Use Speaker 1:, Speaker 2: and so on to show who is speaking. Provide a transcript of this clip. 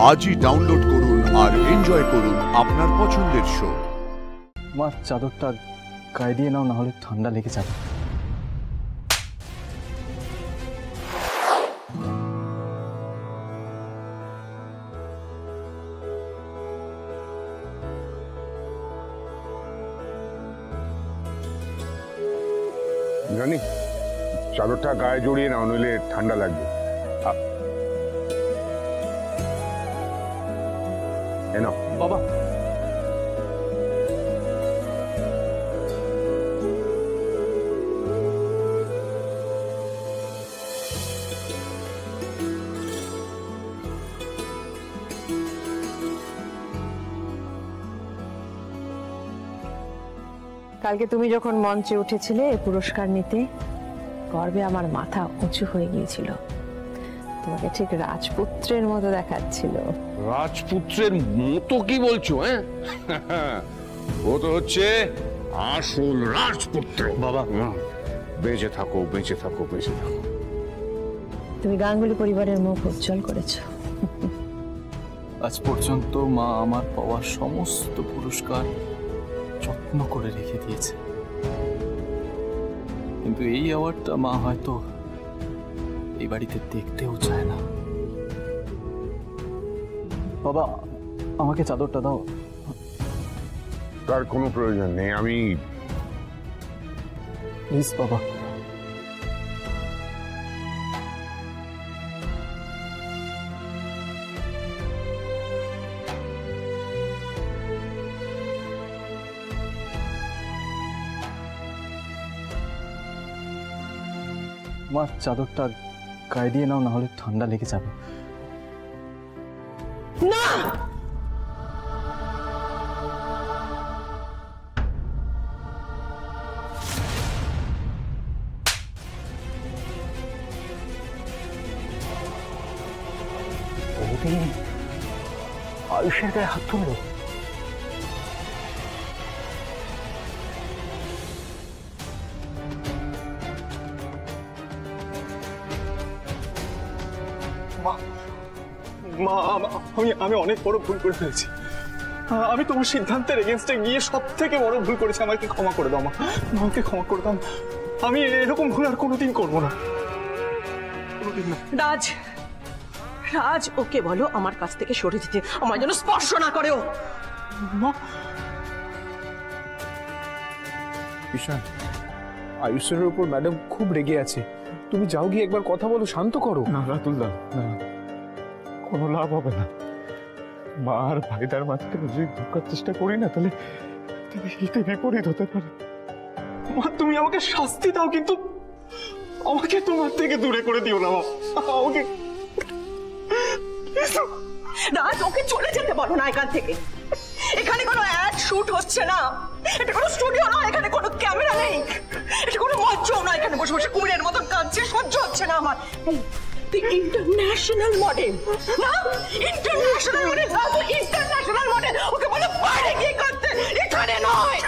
Speaker 1: আজই ডাউনলোড করুন আর এনজয় করুন আপনার পছন্দের শো।
Speaker 2: মা চাদরটা গায়ে দিয়ে নাও, না হলে ঠান্ডা লেগে যাবে।
Speaker 3: জানি চাদরটা গায়ে জড়িয়ে নাও, নইলে ঠান্ডা লাগবে। এনো
Speaker 2: বাবা।
Speaker 4: কালকে তুমি যখন মঞ্চে উঠেছিলে পুরস্কার নিতে, গর্বে আমার মাথা উঁচু হয়ে গিয়েছিল। তোমাকে ঠিক রাজপুত্রের মতো দেখাচ্ছিল।
Speaker 5: রাজপুত্রের মতো কি বলছো? ও তো হচ্ছে আসল রাজপুত্র।
Speaker 2: বাবা
Speaker 5: বেঁচে থাকো, বেঁচে থাকো, বেঁচে থাকো।
Speaker 4: তুমি গাঙ্গুলি পরিবারের মুখ উজ্জ্বল করেছো।
Speaker 2: আজ পর্যন্ত মা আমার পাওয়া সমস্ত পুরস্কার যত্ন করে রেখে দিয়েছে, কিন্তু এই অ্যাওয়ার্ডটা মা হয়তো এই বাড়িতে দেখতেও চায় না। বাবা আমাকে চাদরটা দাও।
Speaker 3: তার কোনো প্রয়োজন নেই, আমি
Speaker 2: প্লিজ বাবা। মা চাদরটা গায়ে দিয়ে নাও, না হলে ঠান্ডা লেগে যাবে।
Speaker 4: না,
Speaker 2: আয়ুষের গায়ে হাত তুললো। মা আমি অনেক বড় ভুল করে ফেলেছি। আমি তোমার সিদ্ধান্তের এগেনস্টে গিয়ে সব থেকে বড় ভুল করেছি। আমাকে ক্ষমা করে দাও মা, আমাকে ক্ষমা করে দাও। আমি এরকম ভুল আর কোনোদিন করবো না, কোনোদিন না।
Speaker 6: রাজ, রাজ ওকে বলো আমার কাছ থেকে সরে যেতে, আমার যেন স্পর্শ না করে ও।
Speaker 2: মা
Speaker 7: ঈশান, আয়ুষের উপর ম্যাডাম খুব রেগে আছে, তুমি যাও গিয়ে একবার কথা বলো, শান্ত করো।
Speaker 2: না রাতুলদা, না, কোনো লাভ হবে না। মা আর ভাইদার মাঝখানে যদি ঢোকার চেষ্টা করি না, তাহলে হিতে বিপরীত হতে পারে। মা তুমি আমাকে শাস্তি দাও, কিন্তু আমাকে তোমার থেকে দূরে করে দিও না। আমাকে
Speaker 6: রাজ ওকে চলে যেতে বলো না এখান থেকে। এখানে কোনো অ্যাড শুট হচ্ছে না, এটা কোনো স্টুডিও না, এখানে কোনো ক্যামেরা নেই, এটা কোনো মঞ্চও না। এখানে বসে বসে কুমিরের মতন কাঁদছে, সহ্য হচ্ছে না আমার। তুই ইন্টারন্যাশনাল মডেল না, ইন্টারন্যাশনাল মডেল না, তুই ইন্টারন্যাশনাল মডেল। ওকে বলো বাইরে গিয়ে করতে, এখানে নয়।